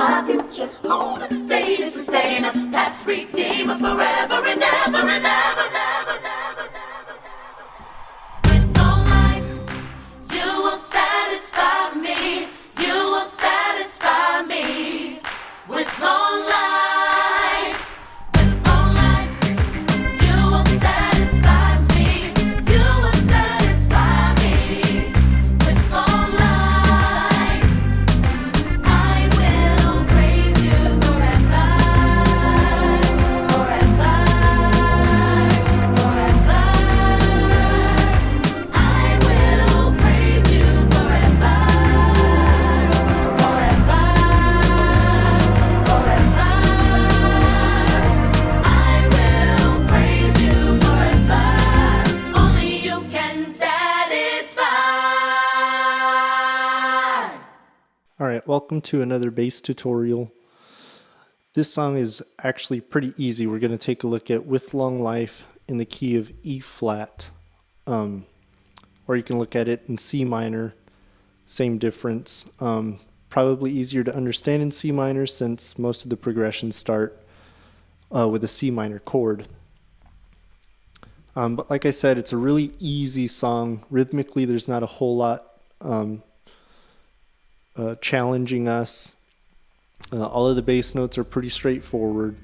my future owner, daily sustainer, past redeemer, forever and ever and ever, never, never, never. With long life, you will satisfy me. You will satisfy me. With long life, with long life, you will satisfy me. You will satisfy me. With long life, I will praise you forever, forever, forever. I will praise you forever, forever, forever. I will praise you forever. Only you can satisfy. Alright, welcome to another bass tutorial. This song is actually pretty easy. We're going to take a look at With Long Life in the key of E flat. Or you can look at it in C minor, same difference. Probably easier to understand in C minor since most of the progressions start with a C minor chord. But like I said, it's a really easy song. Rhythmically, there's not a whole lot challenging us. All of the bass notes are pretty straightforward.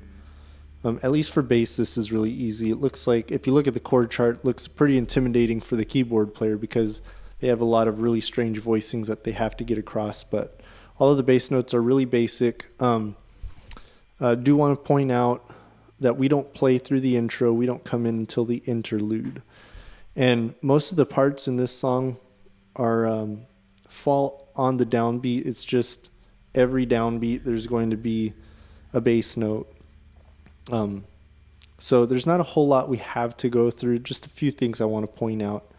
At least for bass, this is really easy. It looks like, if you look at the chord chart, it looks pretty intimidating for the keyboard player because they have a lot of really strange voicings that they have to get across, but all of the bass notes are really basic. Do want to point out that we don't play through the intro. We don't come in until the interlude. And most of the parts in this song are fall on the downbeat. It's just every downbeat there's going to be a bass note. So there's not a whole lot we have to go through. Just a few things I want to point out.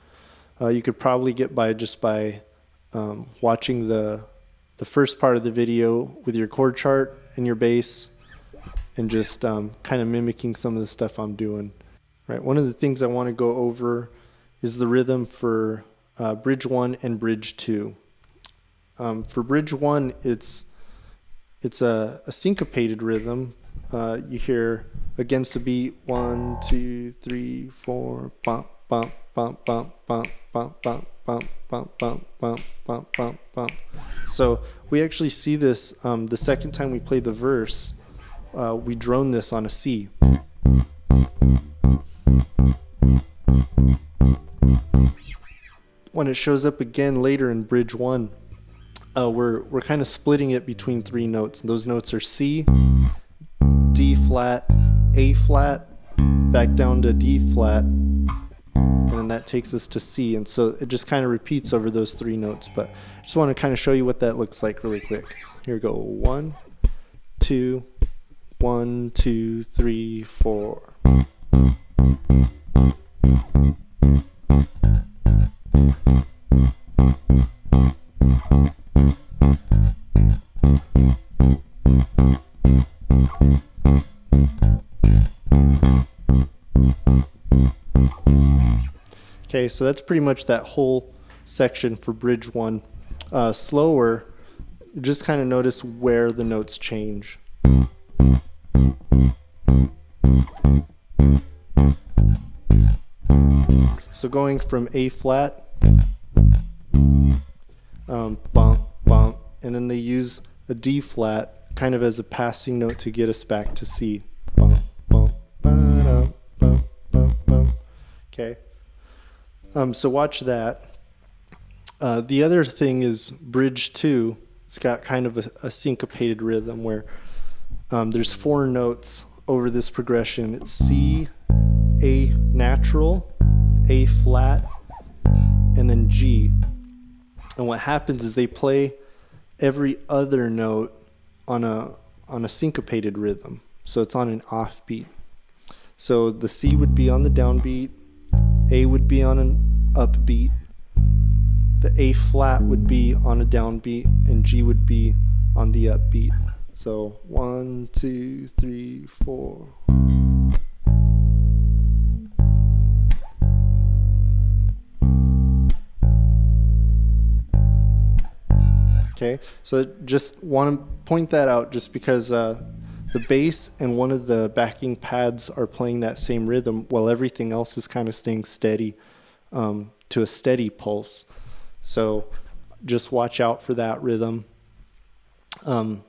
You could probably get by just by watching the first part of the video with your chord chart and your bass and just kind of mimicking some of the stuff I'm doing. Right. One of the things I want to go over is the rhythm for bridge 1 and bridge 2. For bridge 1, it's a syncopated rhythm. You hear against the beat 1, 2, 3, 4, bump, bump, bump, bump, bump, bump, bump, bump, bump, bump, bump, bump, bump, bump. So we actually see this the second time we play the verse. We drone this on a C. When it shows up again later in bridge 1, we're kind of splitting it between 3 notes. Those notes are C, D flat, A flat, back down to D flat, and then that takes us to C. And so it just kind of repeats over those 3 notes. But I just want to kind of show you what that looks like really quick. Here we go. 1, 2, 1, 2, 3, 4. Okay, so that's pretty much that whole section for bridge 1. Slower, just kind of notice where the notes change. So going from A flat, bump, bump, and then they use a D flat kind of as a passing note to get us back to C. Bump, bump, ba-dum, bump, bump, bump. Okay. So watch that. The other thing is bridge 2. It's got kind of a syncopated rhythm where there's 4 notes over this progression. It's C, A natural, A flat, and then G. And what happens is they play every other note on a syncopated rhythm. So it's on an offbeat. So the C would be on the downbeat, A would be on an upbeat, the A flat would be on a downbeat, and G would be on the upbeat. So 1, 2, 3, 4. Okay, so just want to point that out just because the bass and one of the backing pads are playing that same rhythm while everything else is kind of staying steady to a steady pulse. So just watch out for that rhythm. And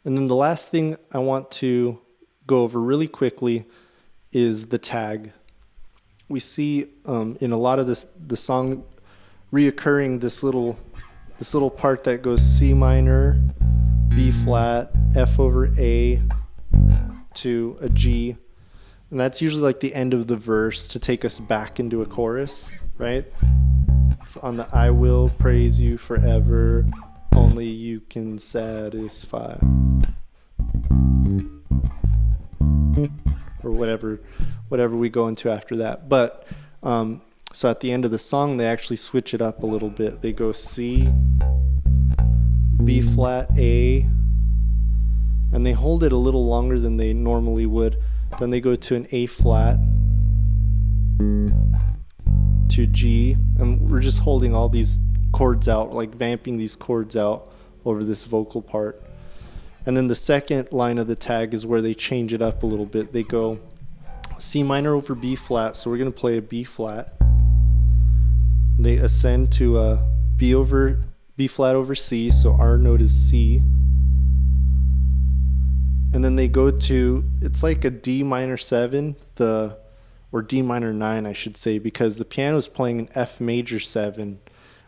then the last thing I want to go over really quickly is the tag. We see in a lot of the song reoccurring this little part that goes C minor, B flat, F over A to a G. And that's usually like the end of the verse to take us back into a chorus, right? So on the I will praise you forever, only you can satisfy. Or whatever we go into after that. But so at the end of the song, they actually switch it up a little bit. They go C, B flat, A, and they hold it a little longer than they normally would. Then they go to an A flat, to G, and we're just holding all these chords out, like vamping these chords out over this vocal part. And then the second line of the tag is where they change it up a little bit. They go C minor over B flat, so we're going to play a B flat. They ascend to a B flat over C, so our note is C. And then they go to, it's like a D minor 7, or D minor 9 I should say, because the piano is playing an F major 7,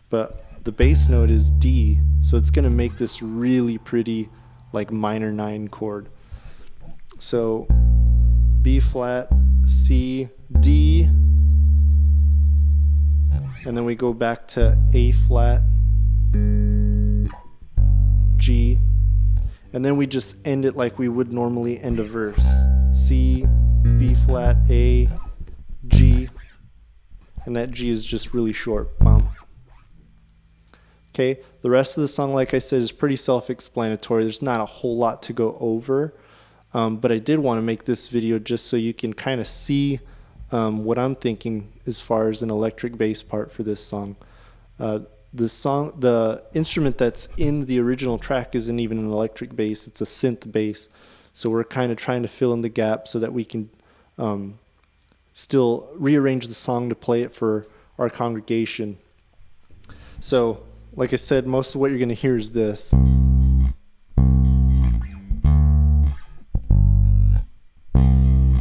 but the bass note is D, so it's going to make this really pretty like minor 9 chord. So B flat, C, D, and then we go back to A flat, G, and then we just end it like we would normally end a verse. C, B flat, A, G, and that G is just really short. Okay, the rest of the song, like I said, is pretty self-explanatory. There's not a whole lot to go over, but I did want to make this video just so you can kind of see what I'm thinking as far as an electric bass part for this song. The instrument that's in the original track isn't even an electric bass, it's a synth bass. So we're kind of trying to fill in the gap so that we can still rearrange the song to play it for our congregation. So, like I said, most of what you're going to hear is this.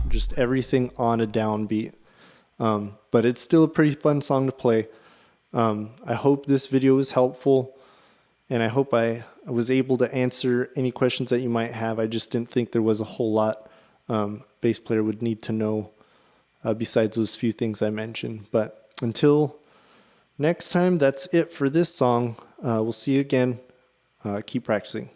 Just everything on a downbeat. But it's still a pretty fun song to play. I hope this video was helpful, and I hope I was able to answer any questions that you might have. I just didn't think there was a whole lot bass player would need to know besides those few things I mentioned. But until next time, that's it for this song. We'll see you again. Keep practicing.